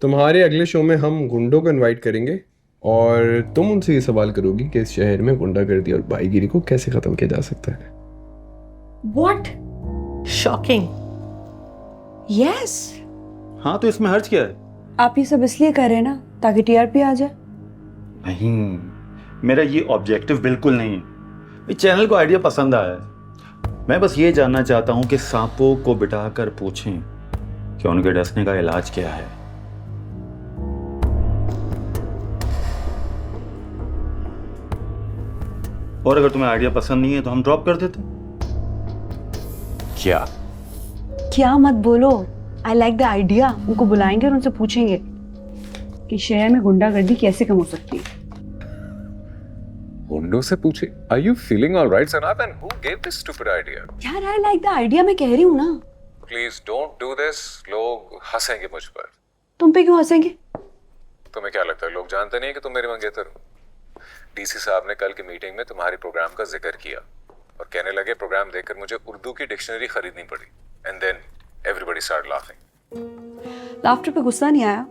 तुम्हारे अगले शो में हम गुंडों को इनवाइट करेंगे और तुम उनसे ये सवाल करोगी कि इस शहर में गुंडागर्दी और भाईगिरी को कैसे खत्म किया जा सकता है। What? Shocking. Yes. हाँ तो इसमें हर्ज क्या है? आप ये सब इसलिए कर रहे हैं ना ताकि टीआरपी आ जाए। नहीं, मेरा ये ऑब्जेक्टिव बिल्कुल नहीं है। इस चैनल को आइडिया पसंद आया है। मैं बस ये जानना चाहता हूँ कि सांपों को बिठाकर पूछें कि उनके डसने का इलाज क्या है। और अगर तुम्हें आइडिया पसंद नहीं है तो हम ड्रॉप कर देते। क्या मत बोलो। I like the idea. उनको बुलाएंगे और उनसे पूछेंगे कि शहर में गुंडागर्दी कैसे कम हो सकती है। गुंडों से पूछे Are you feeling all right, Sanat? And who gave this stupid idea? यार आई लाइक द आइडिया, मैं कह रही हूँ ना। Please don't do this. लोग हंसेंगे मुझ पर। तुम पे क्यों हंसेंगे? तुम्हें क्या लगता है लोग जानते नहीं कि तुम मेरी मंगेतर हो? डीसी साहब ने कल की मीटिंग में तुम्हारी प्रोग्राम का जिक्र किया और कहने लगे प्रोग्राम देखकर मुझे उर्दू की डिक्शनरी खरीदनी पड़ी। And then everybody start laughing. Laughter पे गुस्सा नहीं आया,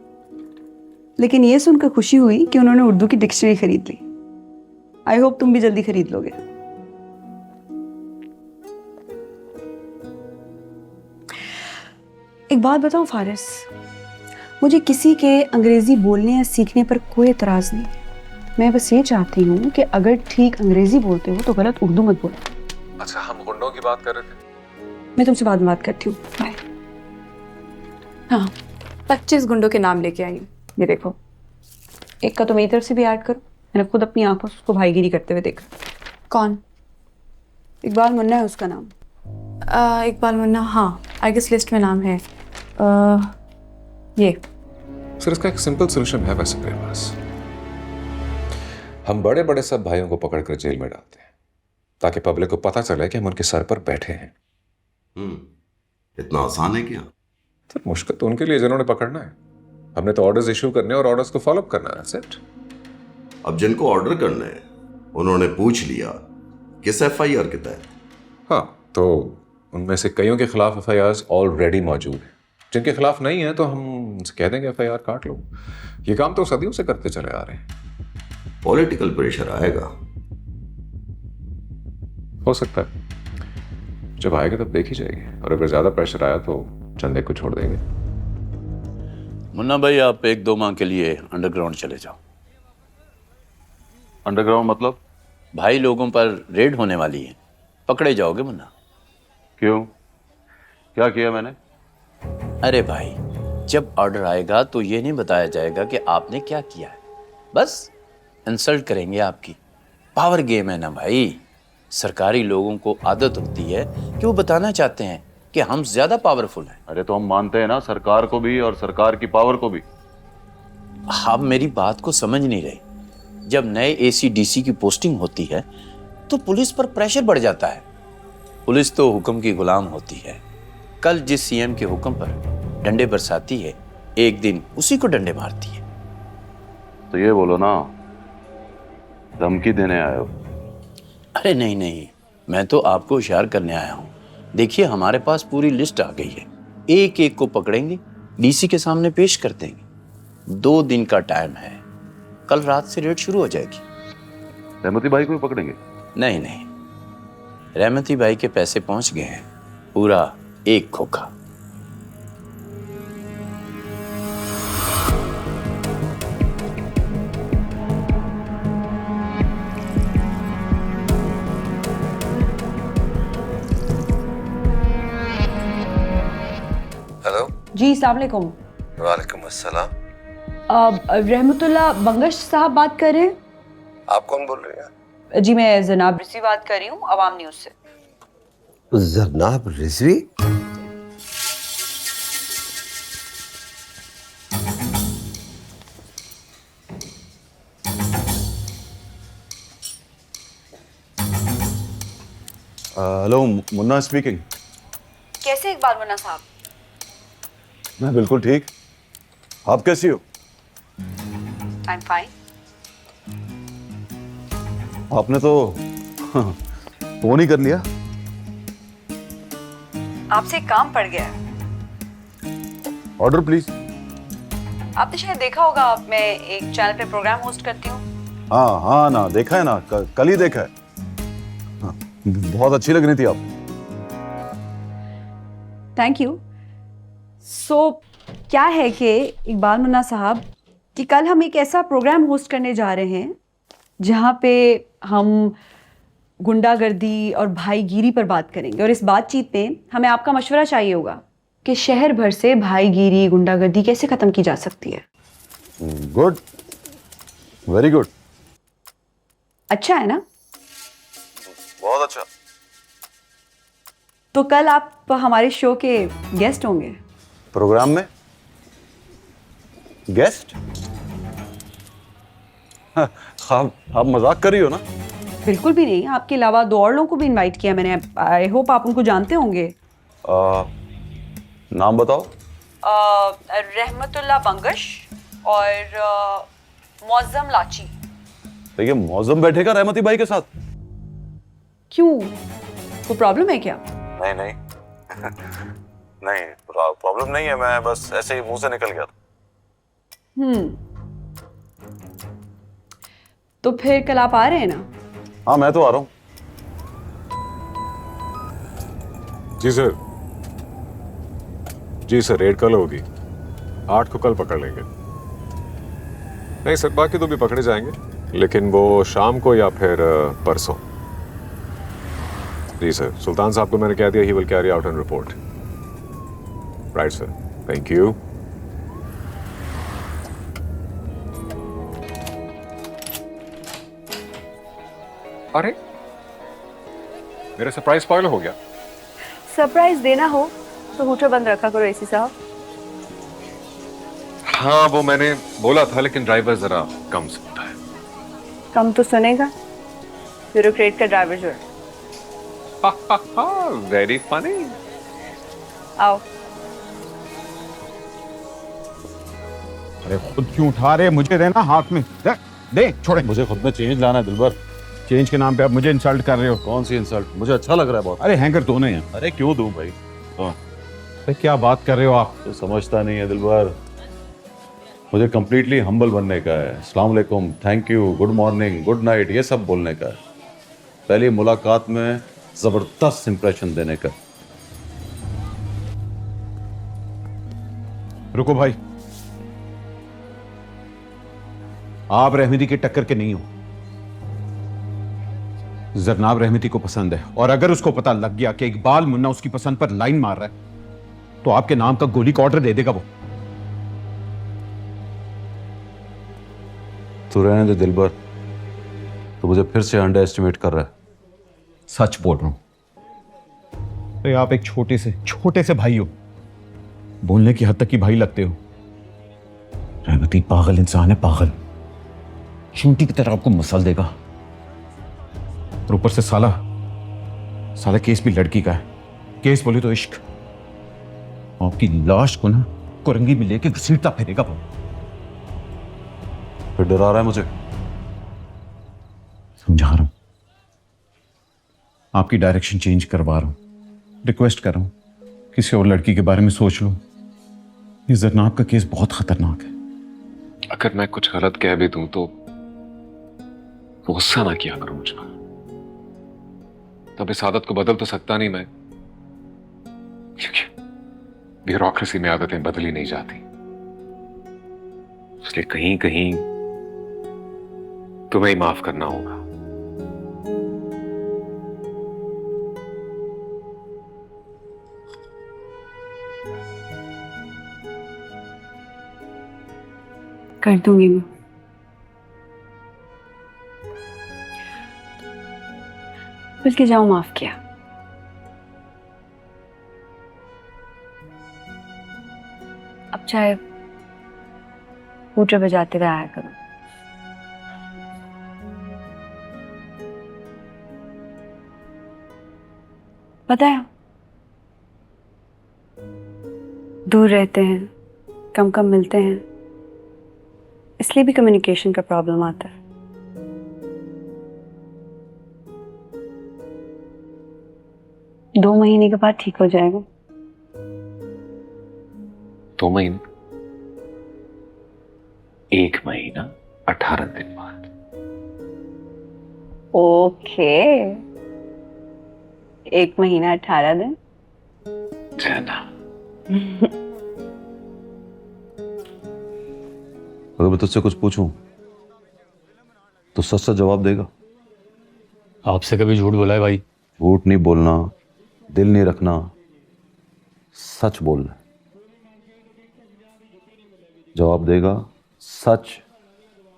लेकिन ये सुनकर खुशी हुई कि उन्होंने उर्दू की डिक्शनरी खरीद ली। आई होप तुम भी जल्दी खरीद लोगे। एक बात बताऊं फारिस, मुझे किसी के अंग्रेजी बोलने या सीखने पर कोई एतराज नहीं है। मैं बस ये चाहती हूँ कि अगर ठीक अंग्रेजी बोलते हो तो गलत उर्दू मत बोलो। अच्छा, हम गुंडों की बात कर रहे थे। मैं तुमसे बाद में बात करती हूँ। बाय। हाँ, 25 गुंडों के नाम लेके आई हूँ। ये देखो, एक का तो मेरी तरफ से भी ऐड करो। मैंने खुद अपनी आंखों से उसको भाईगिरी करते हुए देखा। कौन? इकबाल मुन्ना है उसका नाम। इकबाल मुन्ना, हाँ आई गेस लिस्ट में नाम है। ये सर, इसका एक सिंपल सोल्यूशन है वैसे मेरे पास। हम बड़े बड़े सब भाइयों को पकड़कर जेल में डालते हैं ताकि पब्लिक को पता चले कि हम उनके सर पर बैठे हैं। इतना आसान है क्या? सर, मुश्किल तो उनके लिए जिन्होंने पकड़ना है। हमने तो ऑर्डर्स इशू करने और ऑर्डर्स को फॉलो करना है। सेट। अब जिनको ऑर्डर करना है उन्होंने पूछ लिया किस एफआईआर के तहत। हाँ, तो उनमें से कईयों के खिलाफ एफआईआर ऑलरेडी मौजूद है। जिनके खिलाफ नहीं है तो हम उनसे कह देंगे एफआईआर काट लो। ये काम तो सदियों से करते चले आ रहे हैं। पॉलिटिकल प्रेशर आएगा। हो सकता है, जब आएगा तब देखी जाएगी। और अगर ज्यादा प्रेशर आया तो चंदे को छोड़ देंगे। मुन्ना भाई, आप 1-2 माह के लिए अंडरग्राउंड चले जाओ। अंडरग्राउंड मतलब? भाई लोगों पर रेड होने वाली है, पकड़े जाओगे मुन्ना। क्यों? क्या किया मैंने? अरे भाई, जब ऑर्डर आएगा तो ये नहीं बताया जाएगा कि आपने क्या किया है, बस इंसल्ट करेंगे आपकी। पावर गेम है ना भाई। सरकारी लोगों को आदत होती है कि वो बताना चाहते हैं कि हम ज्यादा पावरफुल हैं। अरे तो हम मानते हैं ना सरकार को भी और सरकार की पावर को भी। आप मेरी बात को समझ नहीं रहे। जब नए एसीडीसी की पोस्टिंग होती है तो पुलिस पर प्रेशर बढ़ जाता है। पुलिस तो हुक्म की गुलाम होती है। कल जिस सीएम के हुक्म पर डंडे बरसाती है, एक दिन उसी को डंडे मारती है। तो ये बोलो ना, धमकी देने आए हो? अरे नहीं नहीं, मैं तो आपको होशियार करने आया हूँ। देखिए, हमारे पास पूरी लिस्ट आ गई है। एक एक को पकड़ेंगे, डीसी के सामने पेश कर देंगे। 2 दिन का टाइम है, कल रात से रेड शुरू हो जाएगी। रहमती भाई को भी पकड़ेंगे? नहीं नहीं, रहमती भाई के पैसे पहुंच गए हैं, पूरा 1 खोखा। हेलो जी, अस्सलाम वालेकुम। वालेकुम अस्सलाम। रहमतुल्लाह बंगश साहब बात कर रहे हैं? आप कौन बोल रहे हैं? जी, मैं जनाब रिजवी बात कर रही हूँ, अवाम न्यूज़ से। जनाब रिजवी? Hello, Munna speaking. कैसे इकबाल मुन्ना साहब? मैं बिल्कुल ठीक। आप कैसी हो? I am fine. आपने तो फोन ही कर लिया। आपसे एक काम पड़ गया है। Order please. आपने शायद देखा होगा, मैं एक चैनल पे प्रोग्राम होस्ट करती हूँ। हाँ हाँ ना, देखा है ना, कल ही देखा है। हाँ, बहुत अच्छी लग रही थी आप। Thank you. सो क्या है कि इकबाल मुन्ना साहब कि कल हम एक ऐसा प्रोग्राम होस्ट करने जा रहे हैं जहाँ पे हम गुंडागर्दी और भाईगिरी पर बात करेंगे, और इस बातचीत में हमें आपका मशवरा चाहिए होगा कि शहर भर से भाईगिरी गुंडागर्दी कैसे खत्म की जा सकती है। Good, very good. अच्छा है ना? बहुत अच्छा। तो कल आप हमारे शो के गेस्ट होंगे। प्रोग्राम में गेस्ट? आप मजाक कर रही हो ना? बिल्कुल भी नहीं, आपके अलावा 2 और लोगों को भी इनवाइट किया मैंने। आई होप आप उनको जानते होंगे। नाम बताओ। रहमतुल्लाह बंगश और मौजम लाची। तो ये मौजम बैठेगा रहमती भाई के साथ? क्यों, कोई प्रॉब्लम है क्या? नहीं नहीं नहीं, प्रॉब्लम नहीं है, मैं बस ऐसे ही मुंह से निकल गया था। तो फिर कल आप आ रहे हैं ना? हाँ मैं तो आ रहा हूँ। जी सर। जी सर, रेड कल होगी, 8 को कल पकड़ लेंगे। नहीं सर, बाकी तो भी पकड़े जाएंगे, लेकिन वो शाम को या फिर परसों। जी सर, सुल्तान साहब को मैंने कह दिया, he will carry out an report. Right sir, thank you. अरे मेरा सरप्राइज स्पॉइल हो गया। सरप्राइज देना हो तो हूटर बंद रखा करो एसी साहब। हाँ वो मैंने बोला था, लेकिन ड्राइवर जरा कम सुनता है। कम तो सुनेगा, ब्यूरोक्रेट का ड्राइवर जो है। Very funny. आओ। अरे खुद क्यों उठा रहे, मुझे देना हाथ में। दे छोड़े। मुझे खुद में चेंज लाना है दिलबर। चेंज के नाम पे आप मुझे इंसल्ट कर रहे हो। कौन सी इंसल्ट? मुझे अच्छा लग रहा है बहुत। अरे हैंगर दोनों हैं। अरे क्यों दूं भाई? हाँ। अरे क्या बात कर रहे हो आप? तो समझता नहीं है दिलबर, मुझे कंप्लीटली हम्बल बनने का है। अस्सलाम वालेकुम, thank you, good morning, good night, ये सब बोलने का है। पहली मुलाकात में जबरदस्त इंप्रेशन देने का। रुको भाई, आप रहमती के टक्कर के नहीं हो। जरनाब रहमती को पसंद है, और अगर उसको पता लग गया कि इकबाल मुन्ना उसकी पसंद पर लाइन मार रहा है तो आपके नाम का गोली का ऑर्डर दे देगा वो। तू रहने दे दिलबर, तो मुझे फिर से अंडर एस्टिमेट कर रहा है। सच बोल रहा हूं। तो आप एक छोटे से भाई हो, बोलने की हद तक की भाई लगते हो। रहमती पागल इंसान है, पागल। चूंटी की तरह आपको मसल देगा, और ऊपर से साला केस भी लड़की का है। केस बोले तो इश्क। आपकी लाश को ना कुरंगी में लेके घसीटता फिरेगा वो। फिर डरा रहा है मुझे। समझा रहा हूं, आपकी डायरेक्शन चेंज करवा रहा हूं, रिक्वेस्ट कर रहा हूं, किसी और लड़की के बारे में सोच लो। ये जरनाब का केस बहुत खतरनाक है। अगर मैं कुछ गलत कह भी दूं तो गुस्सा ना किया करो मुझ पर। तब इस आदत को बदल तो सकता नहीं मैं, क्योंकि ब्यूरोक्रेसी में आदतें बदली नहीं जाती। इसलिए कहीं कहीं तुम्हें ही माफ करना होगा। कर दूंगी मैं। बल्कि जाओ, माफ किया। अब चाहे हूटर बजाते हुए आया करो। पता है, दूर रहते हैं, कम कम मिलते हैं, इसलिए भी कम्युनिकेशन का प्रॉब्लम आता है। दो महीने के बाद ठीक हो जाएगा। 2 महीने? 1 महीना 18 दिन बाद। ओके, 1 महीना 18 दिन। जाना। अगर मैं तुझसे कुछ पूछूं तो सच सच जवाब देगा? आपसे कभी झूठ बोला है भाई? झूठ नहीं बोलना, दिल नहीं रखना, सच बोलना। जवाब देगा सच?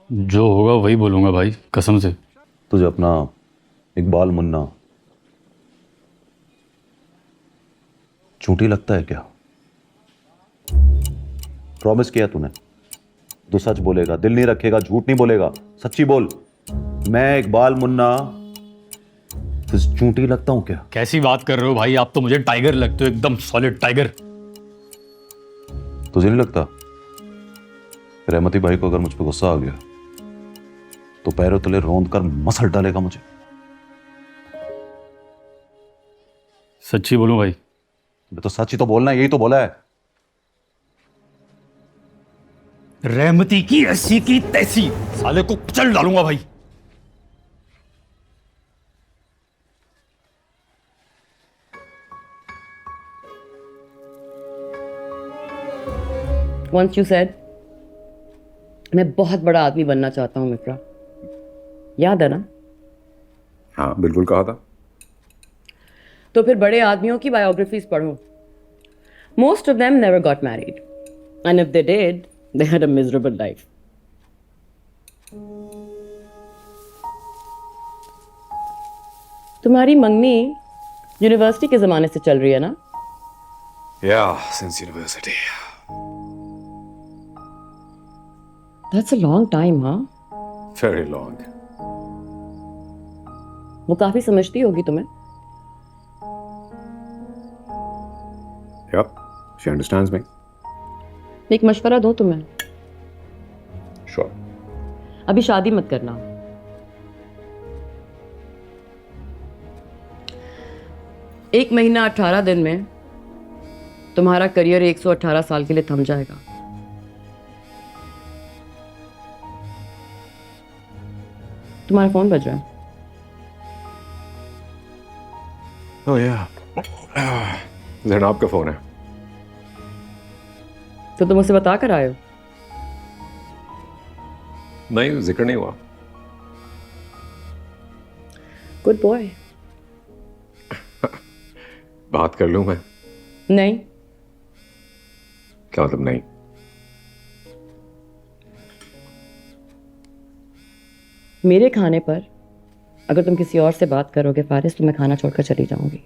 जो होगा वही बोलूंगा भाई, कसम से। तुझे अपना इकबाल मुन्ना झूठी लगता है क्या? प्रॉमिस किया तूने, तो सच बोलेगा, दिल नहीं रखेगा, झूठ नहीं बोलेगा, सच्ची बोल। मैं इकबाल मुन्ना तुझे झूठी लगता हूं क्या? कैसी बात कर रहे हो भाई? आप तो मुझे टाइगर लगते हो, एकदम सॉलिड टाइगर। तुझे नहीं लगता? रहमती भाई को अगर मुझ पर गुस्सा आ गया तो पैरों तले रौंद कर मसल डालेगा मुझे। सच्ची बोलूं भाई? मैं तो सच ही तो बोलना है, यही तो बोला है। रहमती की ऐसी की तैसी, साले को कुचल डालूंगा भाई। Once you said, मैं बहुत बड़ा आदमी बनना चाहता हूं मित्रा, याद है ना? हाँ बिल्कुल कहा था। तो फिर बड़े आदमियों की बायोग्राफीज पढ़ो। Most of them never got married, and if they did, they had a miserable life. तुम्हारी मंगनी यूनिवर्सिटी के जमाने से चल रही है ना? Yeah, since university. That's a long time, हाँ? Very long. वो काफी समझती होगी तुम्हें। Yep, she understands me. एक मशवरा दो तुम्हें, Sure. अभी शादी मत करना। एक महीना 18 दिन में तुम्हारा करियर 118 साल के लिए थम जाएगा। तुम्हारा फोन बज रहा है। Oh yeah. जैनब का फोन है। तो तुम उसे बता कर आए हो? नहीं, जिक्र नहीं हुआ। Good boy. बात कर लूं मैं? नहीं। क्या मतलब नहीं? मेरे खाने पर अगर तुम किसी और से बात करोगे फारिस, तो मैं खाना छोड़कर चली जाऊंगी।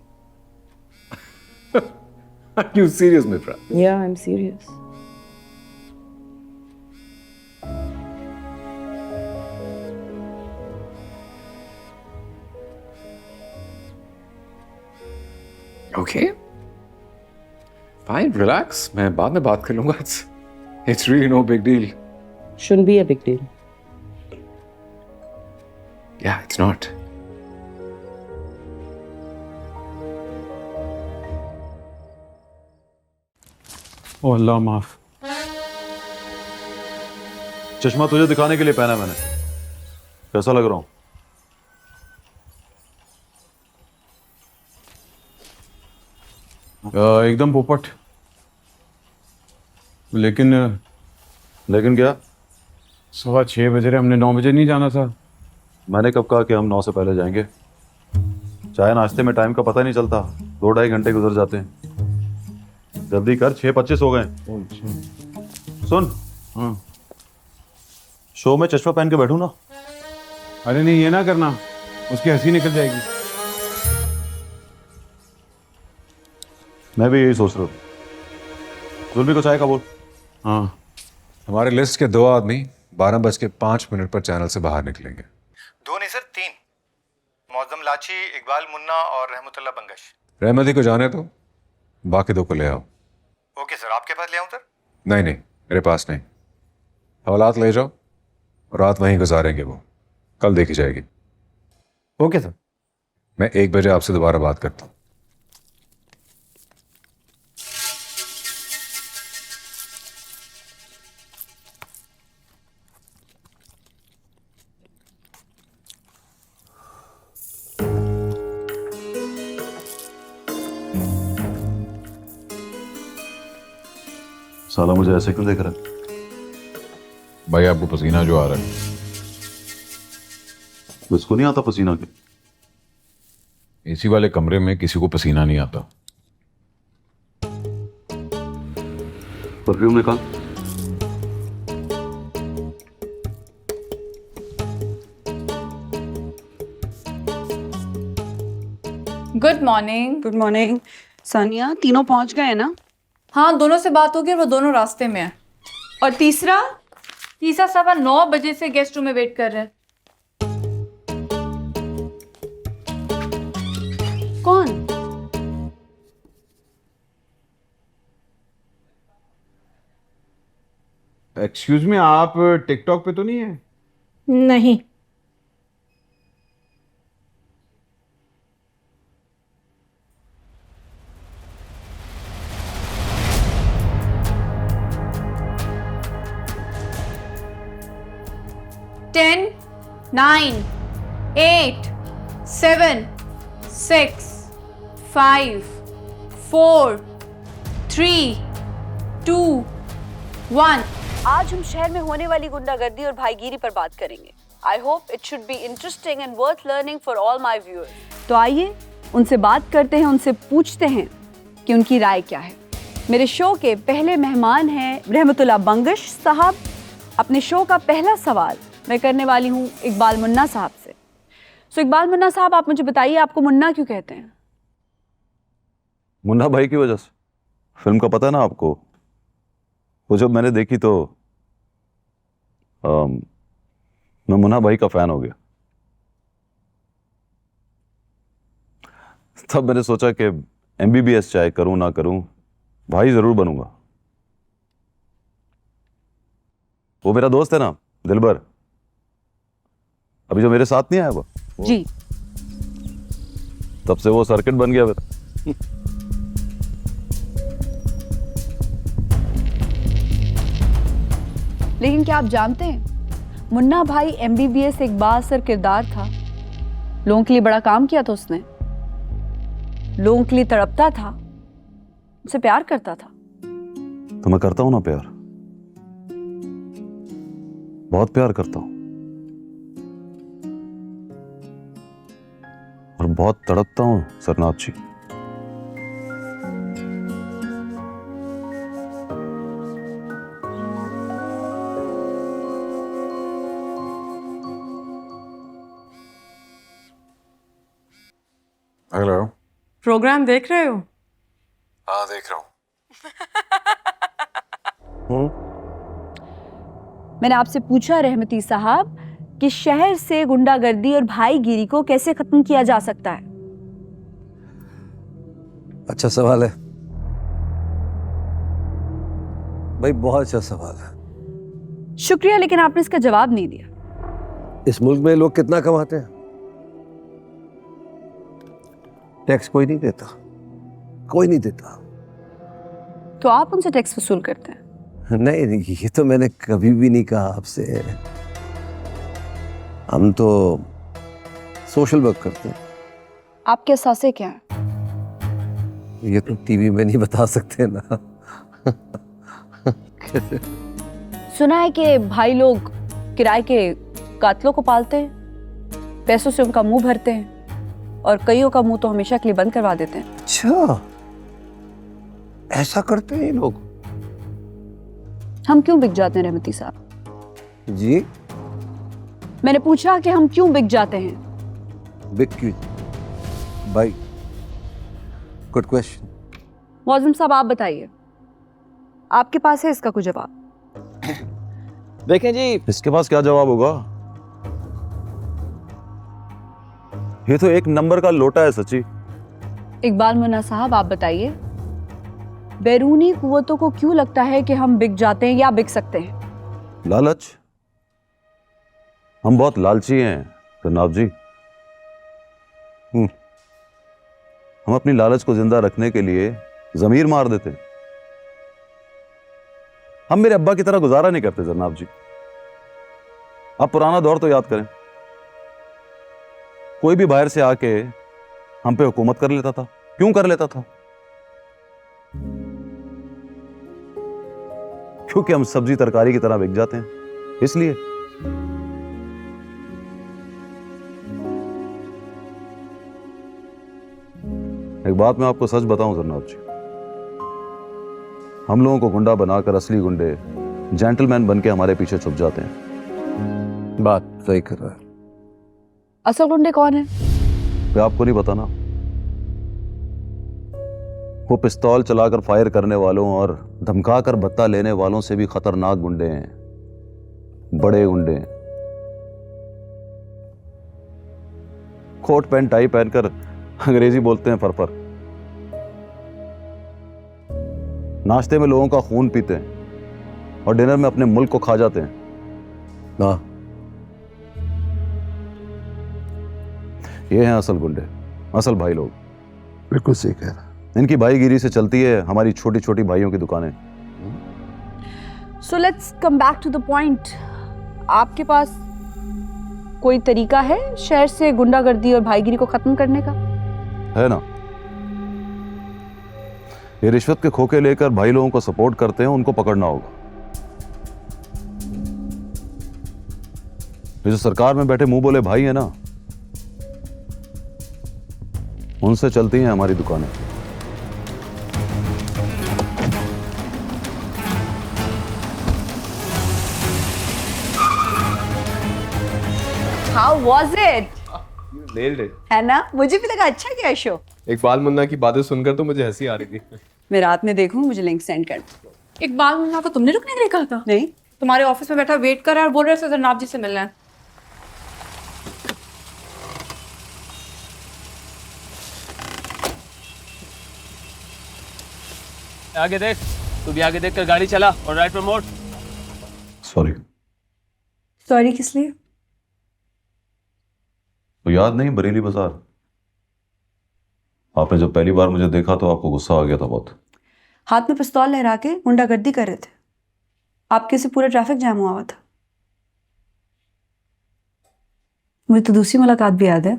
Are you serious, Mitra? Yeah, I'm serious. Okay. Fine, relax. मैं बाद में बात कर लूंगा। It's really no big deal. Shouldn't be a big deal. Yeah, it's not. ओ अल्लाह माफ। चश्मा तुझे दिखाने के लिए पहना मैंने। कैसा लग रहा हूं? एकदम पोपट। लेकिन क्या? 6:15 बजे रहे, हमने 9 बजे नहीं जाना था। मैंने कब कहा कि हम 9 से पहले जाएंगे? चाय नाश्ते में टाइम का पता नहीं चलता, 2-2.5 घंटे गुजर जाते हैं। जल्दी कर, 6:25 हो गए। सुन, शो में चश्मा पहन के बैठू ना? अरे नहीं, ये ना करना, उसकी हंसी निकल जाएगी। मैं भी यही सोच रहा हूँ। जुल्मी को चाय का बोल। हाँ। हमारे लिस्ट के 2 आदमी 12:05 पर चैनल से बाहर निकलेंगे। 2 नहीं सर, 3। मौजम लाची, इकबाल मुन्ना और रहमतुल्लाह बंगश। रहमती को जाने दो, बाकी 2 को ले आओ। ओके सर, आपके पास ले आऊं सर? नहीं नहीं, मेरे पास नहीं। हवालात ले जाओ, रात वहीं गुजारेंगे, वो कल देखी जाएगी। Okay sir. मैं 1 बजे आपसे दोबारा बात करता हूँ। साला मुझे ऐसे क्यों देख रहा है? भाई आपको पसीना जो आ रहा है, इसको नहीं आता पसीना के? एसी वाले कमरे में किसी को पसीना नहीं आता। परफ्यूम निकाल। Good morning. Good morning. Sania, तीनों पहुंच गए ना? हाँ, दोनों से बात हो गई और वो दोनों रास्ते में है। और तीसरा? तीसरा 9:15 से गेस्ट रूम में वेट कर रहे हैं। कौन? एक्सक्यूज मी, आप टिकटॉक पे तो नहीं है? नहीं। Ten, 9, 8, 7, 6, 5, 4, 3, 2, 1। आज हम शहर में होने वाली गुंडागर्दी और भाईगिरी पर बात करेंगे। I hope it should be interesting and worth learning for all my viewers. तो आइए उनसे बात करते हैं, उनसे पूछते हैं कि उनकी राय क्या है। मेरे शो के पहले मेहमान हैं रहमतुल्लाह बंगश साहब। अपने शो का पहला सवाल मैं करने वाली हूँ इकबाल मुन्ना साहब से। सो इकबाल मुन्ना साहब, आप मुझे बताइए, आपको मुन्ना क्यों कहते हैं? मुन्ना भाई की वजह से। फिल्म का पता है ना आपको? वो जब मैंने देखी तो मैं मुन्ना भाई का फैन हो गया। तब मैंने सोचा कि MBBS चाहे करूं ना करूं, भाई जरूर बनूंगा। वो मेरा दोस्त है ना, दिलबर, अभी जो मेरे साथ नहीं आया वो जी, तब से वो सर्किट बन गया फिर। लेकिन क्या आप जानते हैं, मुन्ना भाई MBBS एक बाअसर किरदार था। लोगों के लिए बड़ा काम किया था उसने, लोगों के लिए तड़पता था, उनसे प्यार करता था। तो मैं करता हूं ना प्यार, बहुत प्यार करता हूं और बहुत तड़पता हूं सरनाथ जी। हेलो, प्रोग्राम देख रहे हो? हाँ देख रहा हूँ। मैंने आपसे पूछा रहमती साहब कि शहर से गुंडागर्दी और भाईगिरी को कैसे खत्म किया जा सकता है। अच्छा सवाल है भाई, बहुत अच्छा सवाल है। शुक्रिया, लेकिन आपने इसका जवाब नहीं दिया। इस मुल्क में लोग कितना कमाते हैं? टैक्स कोई नहीं देता, कोई नहीं देता। तो आप उनसे टैक्स वसूल करते हैं? नहीं, ये तो मैंने कभी भी नहीं कहा आपसे। हम तो सोशल वर्क करते हैं। आपके एहसासे क्या है? ये तो टीवी में नहीं बता सकते ना। सुना है कि भाई लोग किराए के कातलों को पालते हैं, पैसों से उनका मुंह भरते हैं और कईयों का मुंह तो हमेशा के लिए बंद करवा देते हैं। अच्छा, ऐसा करते हैं ये लोग? हम क्यों बिक जाते हैं रहमती साहब? जी, मैंने पूछा कि हम क्यों बिक जाते हैं? बिग क्यों भाई? Good question. मौजम साहब, आप बताइए, आपके पास है इसका कोई जवाब? देखें जी, इसके पास क्या जवाब होगा? ये तो एक नंबर का लोटा है सच्ची। इकबाल मुन्ना साहब, आप बताइए, बैरूनी कुव्वतों को क्यों लगता है कि हम बिक जाते हैं या बिक सकते हैं? लालच। हम बहुत लालची हैं जनाब जी। हम अपनी लालच को जिंदा रखने के लिए जमीर मार देते हैं। हम मेरे अब्बा की तरह गुजारा नहीं करते जनाब जी। आप पुराना दौर तो याद करें, कोई भी बाहर से आके हम पे हुकूमत कर लेता था। क्यों कर लेता था? क्योंकि हम सब्जी तरकारी की तरह बिक जाते हैं, इसलिए। एक बात मैं आपको सच बताऊं जरनाब जी, हम लोगों को गुंडा बनाकर असली गुंडे जेंटलमैन बन के हमारे पीछे छुप जाते हैं। बात सही कर रहा है। असल गुंडे कौन है? क्या आपको नहीं पता ना? वो पिस्तौल चलाकर फायर करने वालों और धमकाकर बत्ता लेने वालों से भी खतरनाक गुंडे हैं, बड़े गुंडे हैं। कोट पैंट टाई पहनकर अंग्रेजी बोलते हैं फरफर, नाश्ते में लोगों का खून पीते हैं और डिनर में अपने मुल्क को खा जाते हैं ना। ये हैं असल गुंडे, असल भाई लोग। बिल्कुल सही कह रहा। इनकी भाईगिरी से चलती है हमारी छोटी छोटी भाइयों की दुकानें। So let's come back to the point. आपके पास कोई तरीका है शहर से गुंडागर्दी और भाईगिरी को खत्म करने का? है ना। ये रिश्वत के खोखे लेकर भाई लोगों को सपोर्ट करते हैं, उनको पकड़ना होगा। ये जो सरकार में बैठे मुंह बोले भाई है ना, उनसे चलती हैं हमारी दुकानें। How was it? You nailed it. है ना, मुझे भी लगा अच्छा किया शो। इकबाल मुन्ना की बातें सुनकर तो मुझे हंसी आ रही थी। मैं रात में देखूं, मुझे लिंक सेंड कर। इकबाल मुन्ना को तुमने रुकने के लिए कहा था? नहीं, तुम्हारे ऑफिस में बैठा वेट कर रहा है और बोल रहे थे जरनाब जी से मिलना है। आगे देख, तू भी आगे देख कर गाड़ी चला और राइट पर मोड़। सॉरी। सॉरी किस लिए? तो याद नहीं बरेली बाजार? आपने जब पहली बार मुझे देखा तो आपको गुस्सा आ गया था बहुत। हाथ में पिस्तौल लहरा के गुंडागर्दी कर रहे थे। आपके से पूरा ट्रैफिक जैम हुआ था। मुझे तो दूसरी मुलाकात भी याद है,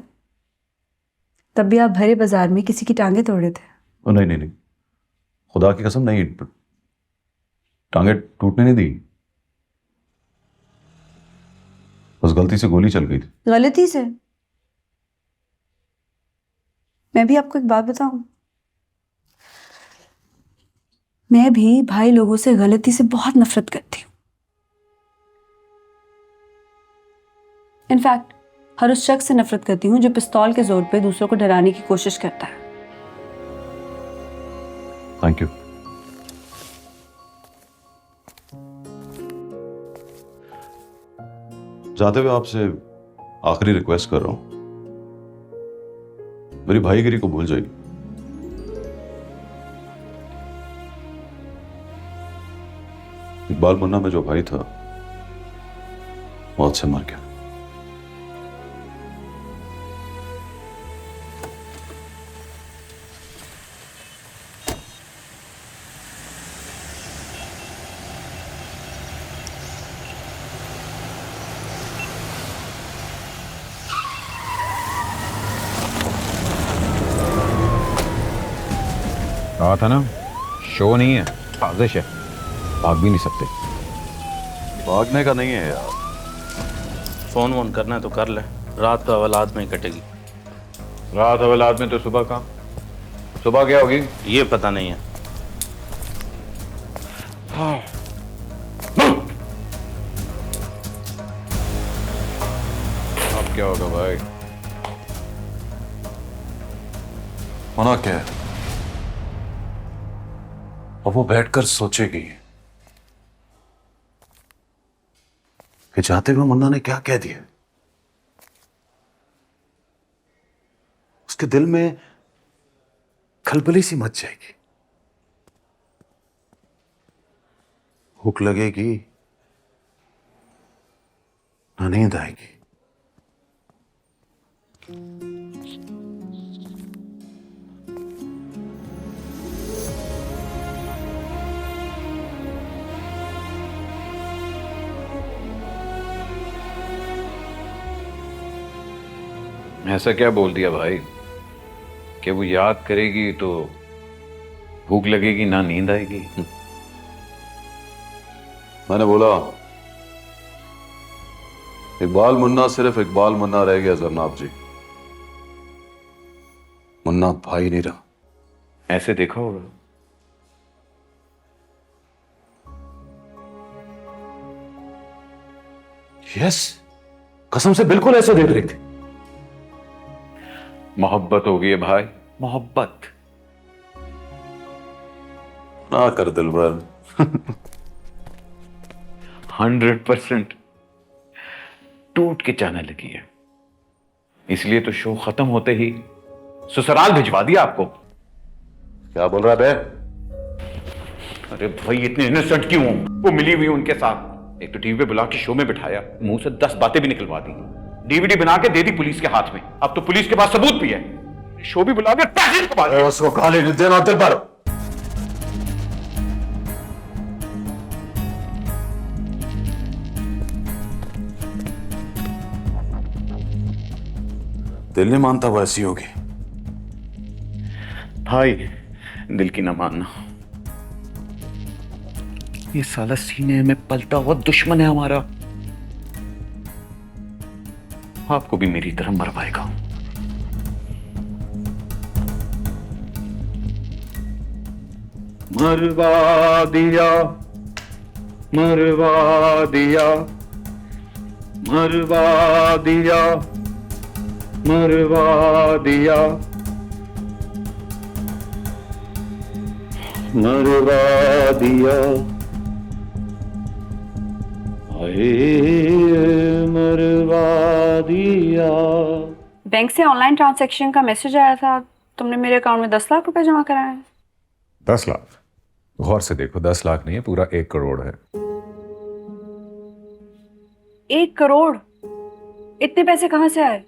तब भी आप भरे बाजार में किसी की टांगे तोड़ रहे थे। नहीं नहीं नहीं, खुदा की कसम नहीं, टांगे टूटने नहीं दी, बस गलती से गोली चल गई थी। गलती से? मैं भी आपको एक बात बताऊं, मैं भी भाई लोगों से गलती से बहुत नफरत करती हूं। इनफैक्ट हर उस शख्स से नफरत करती हूं जो पिस्तौल के जोर पे दूसरों को डराने की कोशिश करता है। Thank you. जाते हुए आपसे आखिरी रिक्वेस्ट कर रहा हूं, मेरी भाईगिरी को भूल जाइए। इकबाल मुन्ना में जो भाई था मौत से मर गया। कहा था ना, शो नहीं है, साजिश है। भाग भी नहीं सकते। भागने का नहीं है यार। फोन वोन करना है तो कर ले, रात तो हवालात में ही कटेगी। रात हवालात में तो सुबह का, सुबह क्या होगी ये पता नहीं है। अब क्या होगा भाई? होना क्या है, और वो बैठकर सोचेगी कि जाते हुए मुन्ना ने क्या कह दिया। उसके दिल में खलबली सी मच जाएगी, भूख लगेगी ना नींद आएगी। ऐसा क्या बोल दिया भाई कि वो याद करेगी तो भूख लगेगी ना नींद आएगी? मैंने बोला इकबाल मुन्ना सिर्फ इकबाल मुन्ना रह गया जरनाब जी, मुन्ना भाई नहीं रहा। ऐसे देखा होगा। यस, कसम से बिल्कुल ऐसे देख रही थी। मोहब्बत हो गई है भाई, मोहब्बत। ना कर दिलबर। 100% टूट के जाने लगी है, इसलिए तो शो खत्म होते ही ससुराल भिजवा दिया आपको। क्या बोल रहा है बे? अरे भाई इतने इनोसेंट क्यों हो? वो मिली हुई उनके साथ, एक तो टीवी पे बुला के शो में बिठाया, मुंह से 10 बातें भी निकलवा दी, डीवीडी बना के दे दी पुलिस के हाथ में। अब तो पुलिस के पास सबूत भी है, शो भी बुला के पैसे निकलवा दिए। उसको गाली नहीं देना दिलबर। दिल नहीं मानता वो ऐसी होगी। भाई दिल की ना मानना, ये साला सीने में पलता हुआ दुश्मन है हमारा, आपको भी मेरी तरह मरवाएगा। मरवा दिया, मरवा दिया, मरवा दिया, मरवा दिया, मरवा दिया, मरवा दिया। बैंक से ऑनलाइन ट्रांजैक्शन का मैसेज आया था, तुमने मेरे अकाउंट में 10 लाख रुपए जमा कराए हैं। 10 लाख? गौर से देखो, 10 लाख नहीं है, पूरा 1 करोड़ है। 1 करोड़? इतने पैसे कहां से आए?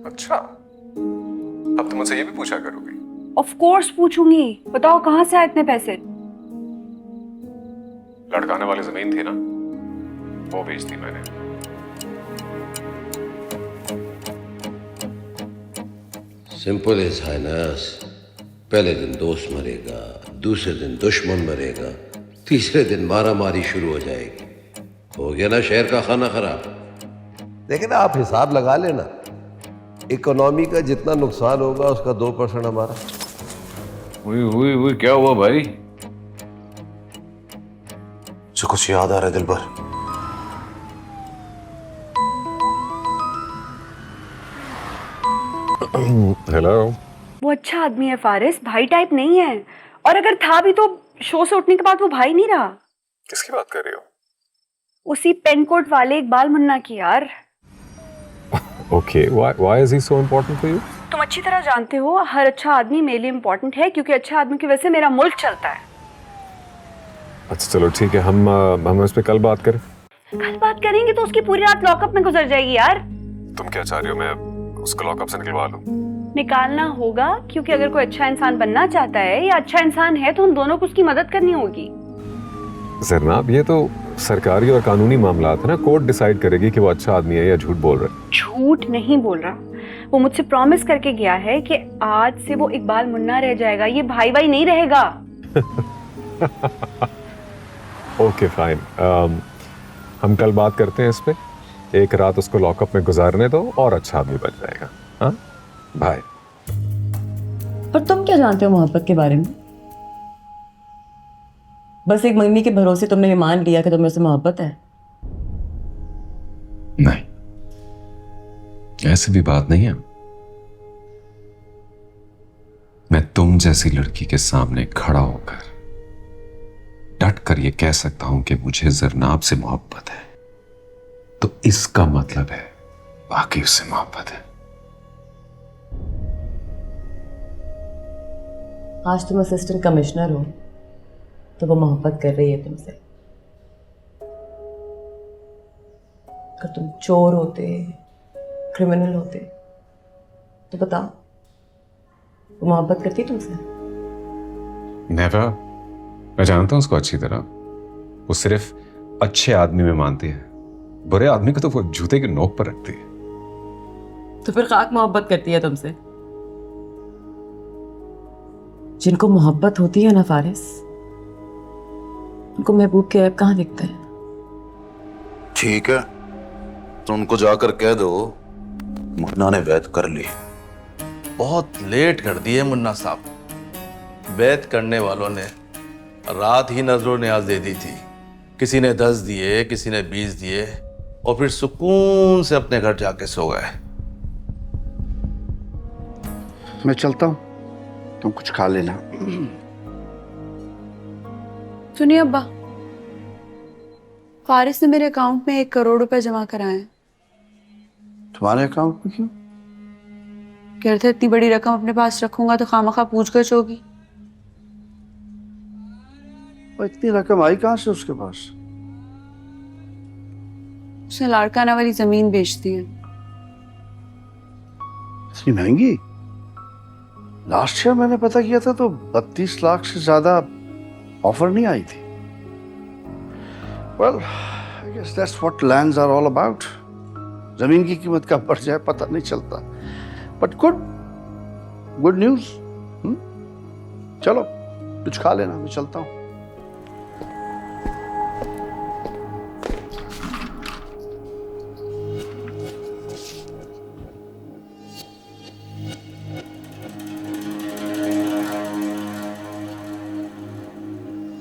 अच्छा, अब तुम मुझसे ये भी पूछा करोगी? ऑफ कोर्स पूछूंगी, बताओ कहां से आए इतने पैसे? लड़काने वाली जमीन थी ना, वो बेच दी मैंने। Simple is highness. पहले दिन दोस्त मरेगा, दूसरे दिन दुश्मन मरेगा, तीसरे दिन मारा मारी शुरू हो जाएगी। हो गया ना शहर का खाना खराब। लेकिन आप हिसाब लगा लेना, इकोनॉमी का जितना नुकसान होगा उसका 2% हमारा। हुई क्या हुआ भाई? जो कुछ याद आ रहा है दिलबर। हेलो। वो अच्छा आदमी है फारिस, भाई टाइप नहीं है, और अगर था भी तो शो से उठने के बाद वो भाई नहीं रहा। किसकी बात कर रही हो? उसी पेनकोट वाले इकबाल मुन्ना की यार। Okay, why is he so important for you? तुम अच्छी तरह जानते हो हर अच्छा आदमी मेरे लिए इम्पोर्टेंट है, क्योंकि अच्छे आदमी की वजह से मेरा मुल्क चलता है। अच्छा चलो ठीक है, हम इस पे कल बात करें। कल बात करेंगे तो उसकी पूरी रात लॉकअप में गुजर जाएगी यार। तुम क्या चाह रही हो, मैं उसको लॉकअप से निकलवा लूं? निकालना होगा, क्योंकि अगर कोई अच्छा इंसान बनना चाहता है या अच्छा इंसान है तो हम दोनों को उसकी मदद करनी होगी। जरनाब, ये तो सरकारी और कानूनी मामला है ना, कोर्ट डिसाइड करेगी कि वो अच्छा आदमी है या झूठ बोल रहा है। झूठ नहीं बोल रहा, वो मुझसे प्रॉमिस करके गया है कि आज से वो इकबाल मुन्ना रह जाएगा, ये भाई भाई नहीं रहेगा। ओके फाइन, हम कल बात करते हैं इस पे। एक रात उसको लॉकअप में गुजारने दो और अच्छा आदमी बन जाएगा। हाँ बाय। पर तुम क्या जानते हो मोहब्बत के बारे में? बस एक मम्मी के भरोसे तुमने ये मान लिया कि तुम्हें उससे मोहब्बत है। नहीं, ऐसी भी बात नहीं है। मैं तुम जैसी लड़की के सामने खड़ा होकर डट कर ये कह सकता हूं कि मुझे जरनाब से मोहब्बत है, तो इसका मतलब है बाकी उससे मोहब्बत है। आज तुम असिस्टेंट कमिश्नर हो तो वो मोहब्बत कर रही है तुमसे। अगर तुम चोर होते, क्रिमिनल होते तो बताओ, वो मोहब्बत करती तुमसे? नेवर। मैं जानता हूं उसको अच्छी तरह, वो सिर्फ अच्छे आदमी में मानती है, बुरे आदमी को तो वो जूते की नोक पर रखती है। तो फिर खाक मोहब्बत करती है तुमसे? जिनको मोहब्बत होती है ना फारिस, उनको महबूब के ऐब कहाँ दिखता है? ठीक है, तो उनको जाकर कह दो मुन्ना ने वैद कर ली। बहुत लेट कर दिए मुन्ना साहब। वैद करने वालों ने रात ही नजरों न्याज दे दी थी। किसी ने 10 दिए, किसी ने 20 दिए, और फिर सुकून से अपने घर जाके सो गए। मैं चलता हूँ, तुम कुछ खा लेना। सुनिए अब्बा, फारिस ने मेरे अकाउंट में 1 करोड़ रुपए जमा कराए हैं। तुम्हारे अकाउंट में क्यों? कह रहे थे इतनी बड़ी रकम अपने पास रखूंगा तो खामखा पूछगछ होगी। और इतनी रकम आई कहाँ से उसके पास? उसने लाड़काना वाली जमीन बेच दी है। इतनी महंगी? लास्ट ईयर मैंने पता किया था तो 32 लाख से ज्यादा ऑफर नहीं आई थी। Well, I guess that's what lands are all about. जमीन की कीमत कब बढ़ जाए पता नहीं चलता। But good news। चलो कुछ खा लेना, मैं चलता हूँ।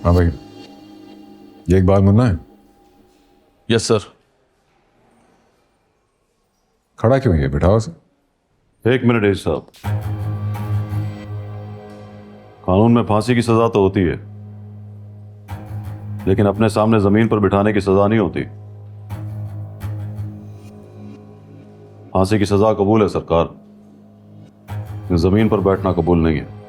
हाँ भाई, ये इकबाल मुन्ना है? Yes sir. खड़ा क्यों है? बिठाओ उसे। 1 मिनट एज साहब, कानून में फांसी की सजा तो होती है, लेकिन अपने सामने जमीन पर बिठाने की सजा नहीं होती। फांसी की सजा कबूल है सरकार, जमीन पर बैठना कबूल नहीं है।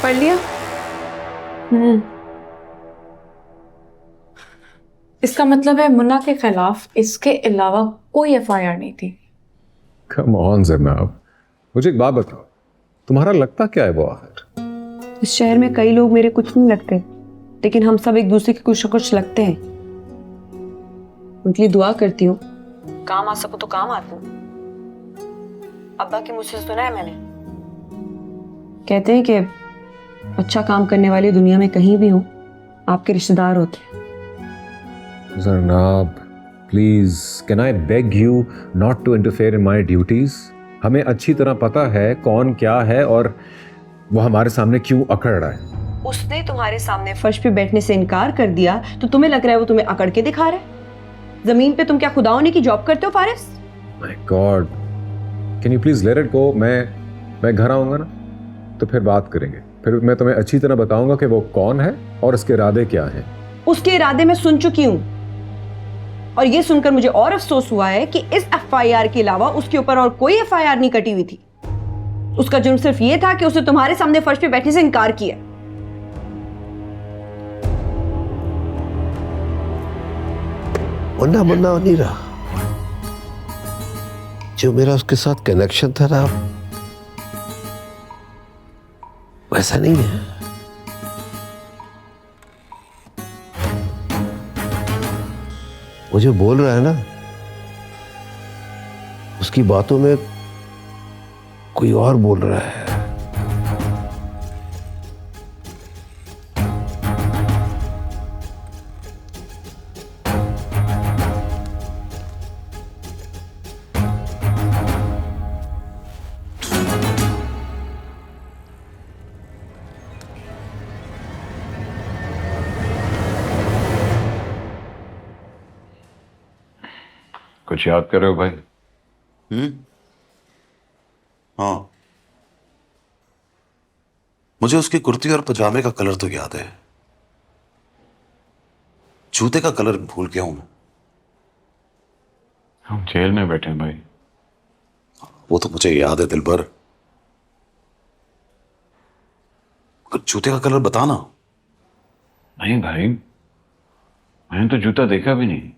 पढ़ लिया? इसका मतलब है मुन्ना के खिलाफ इसके अलावा कोई FIR नहीं थी। कम ऑन जनाब, मुझे एक बात बताओ, तुम्हारा लगता क्या है वो आखिर? इस शहर में कई लोग मेरे कुछ नहीं लगते, लेकिन हम सब एक दूसरे के कुछ न कुछ लगते हैं। उनके लिए दुआ करती हूँ, काम आ सको तो काम आती हूँ। अब्बा की मुझसे सुना है मैंने, कहते हैं कि अच्छा काम करने वाले दुनिया में कहीं भी हो आपके रिश्तेदार होते हैं। जनाब please, can I beg you not to interfere in my duties? हमें अच्छी तरह पता है कौन क्या है और वो हमारे सामने क्यों अकड़ रहा है। उसने तुम्हारे सामने फर्श पे बैठने से इनकार कर दिया तो तुम्हें लग रहा है वो तुम्हें अकड़ के दिखा रहा है? जमीन पे तुम क्या खुदा होने की जॉब करते हो Faris? My God, can you please let it go? मैं घर आऊंगा ना तो फिर बात करेंगे, फिर मैं तुम्हें अच्छी तरह बताऊंगा कि वो कौन है और उसके इरादे क्या हैं। उसके इरादे मैं सुन चुकी हूं, और ये सुनकर मुझे और अफसोस हुआ है कि इस FIR के अलावा उसके ऊपर और कोई FIR नहीं कटी हुई थी। उसका जुर्म सिर्फ ये था कि उसने तुम्हारे सामने फर्श पे बैठने से इनकार किया। मुन्ना मुन्ना नहीं रहा, जो मेरा उसके साथ कनेक्शन था ना वैसा नहीं है। वो जो बोल रहा है ना, उसकी बातों में कोई और बोल रहा है। कुछ याद कर रहे हो भाई? हाँ, मुझे उसकी कुर्ती और पजामे का कलर तो याद है, जूते का कलर भूल गया हूं मैं। हम जेल में बैठे हैं भाई। वो तो मुझे याद है दिलबर, मगर जूते का कलर बताना। नहीं भाई, मैंने तो जूता देखा भी नहीं।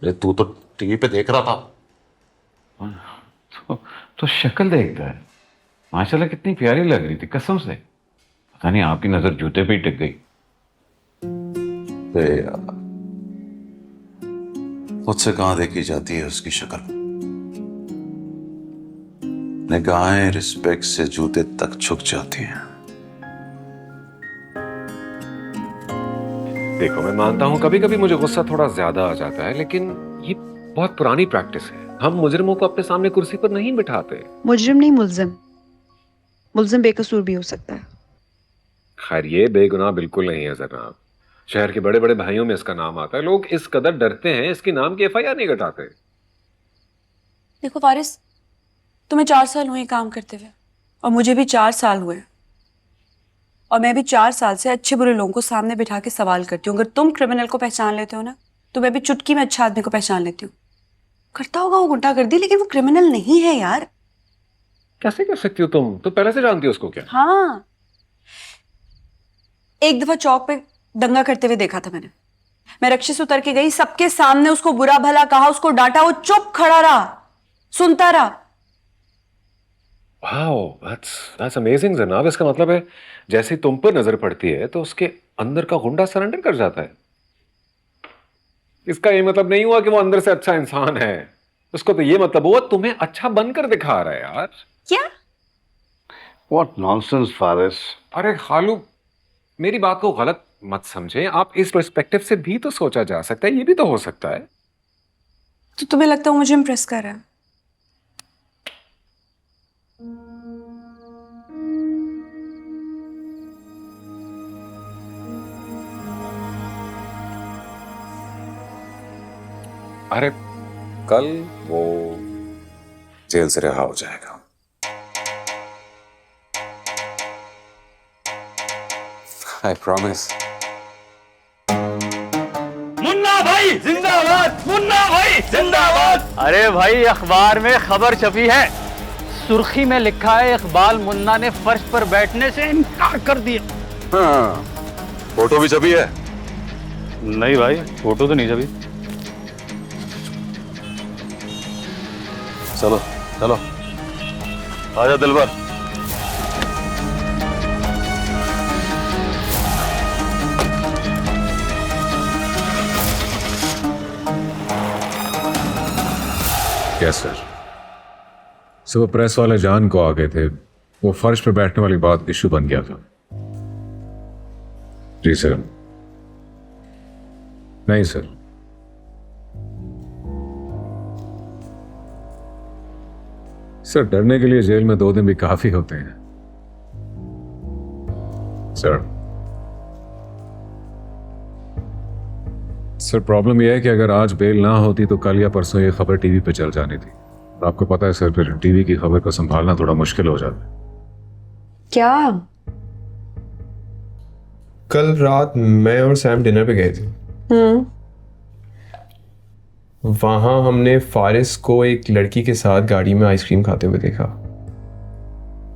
अरे तू तो टीवी पे देख रहा था। तो शक्ल देखता है, माशाल्लाह कितनी प्यारी लग रही थी कसम से। पता नहीं आपकी नजर जूते पे ही टिक गई। अरे यार, मुझसे कहां देखी जाती है उसकी शक्ल। निगाहें रिस्पेक्ट से जूते तक झुक जाती हैं। देखो मैं मानता हूँ कभी कभी मुझे गुस्सा थोड़ा ज्यादा आ जाता है, लेकिन ये बहुत पुरानी प्रैक्टिस है। हम मुजरिमों को अपने सामने कुर्सी पर नहीं बिठाते। मुजरिम नहीं, मुल्जिम। मुल्जिम बेकसूर भी हो सकता है। खैर ये बेगुनाह बिल्कुल नहीं है जनाब। शहर के बड़े बड़े भाइयों में इसका नाम आता है। लोग इस कदर डरते हैं इसके नाम की FIR नहीं घटाते। देखो फारिस, तुम्हें 4 साल हुए काम करते हुए और मुझे भी 4 साल हुए, और मैं भी 4 साल से अच्छे बुरे लोगों को सामने बिठा के सवाल करती हूँ। अगर तुम क्रिमिनल को पहचान लेते हो ना, तो मैं भी चुटकी में अच्छा आदमी को पहचान लेती हूँ। करता होगा वो गुंडागर्दी, लेकिन वो क्रिमिनल नहीं है यार। कैसे कर सकती हो तुम? तो पहले से जानती हो उसको क्या? हाँ, एक दफा चौक पे दंगा करते हुए देखा था मैंने। मैं रक्षे से उतर के गई, सबके सामने उसको बुरा भला कहा, उसको डांटा, वो चुप खड़ा रहा, सुनता रहा। वाओ, that's amazing जनाब। इसका मतलब है जैसे ही तुम पर नजर पड़ती है तो उसके अंदर का गुंडा सरेंडर कर जाता है। इसका ये मतलब नहीं हुआ कि वो अंदर से अच्छा इंसान है। उसको तो ये मतलब हुआ तुम्हें अच्छा बनकर दिखा रहा है यार। क्या? What nonsense, Faris. अरे खालू, मेरी बात को गलत मत समझे। आप इस पर्सपेक्टिव से भी तो सोचा जा सकता है। ये भी तो हो सकता है। तो तुम्हें लगता है मुझे इम्प्रेस कर रहा है? अरे कल वो जेल से रिहा हो जाएगा। I promise. मुन्ना भाई जिंदाबाद, मुन्ना भाई जिंदाबाद। अरे भाई अखबार में खबर छपी है, सुर्खी में लिखा है इकबाल मुन्ना ने फर्श पर बैठने से इनकार कर दिया। हाँ, फोटो भी छपी है? नहीं भाई, फोटो तो नहीं छपी। चलो चलो, आजा दिलबर। Yes sir. सुबह प्रेस वाले जान को आ गए थे। वो फर्श पे बैठने वाली बात इशू बन गया था। जी सर। नहीं सर, सर डरने के लिए जेल में 2 दिन भी काफी होते हैं सर। सर प्रॉब्लम यह है कि अगर आज बेल ना होती तो कल या परसों ये खबर टीवी पे चल जानी थी। और आपको पता है सर, फिर टीवी की खबर को संभालना थोड़ा मुश्किल हो जाता है। क्या? कल रात मैं और सैम डिनर पे गए थे। वहां हमने फारिस को एक लड़की के साथ गाड़ी में आइसक्रीम खाते हुए देखा।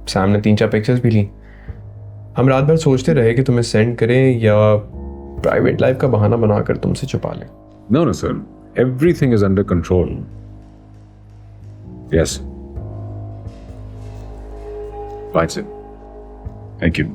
सैम ने 3-4 पिक्चर्स भी ली। हम रात भर सोचते रहे कि तुम्हें सेंड करें या प्राइवेट लाइफ का बहाना बनाकर तुमसे छुपा लें। No no sir, everything is under control. Yes, bye sir, thank you.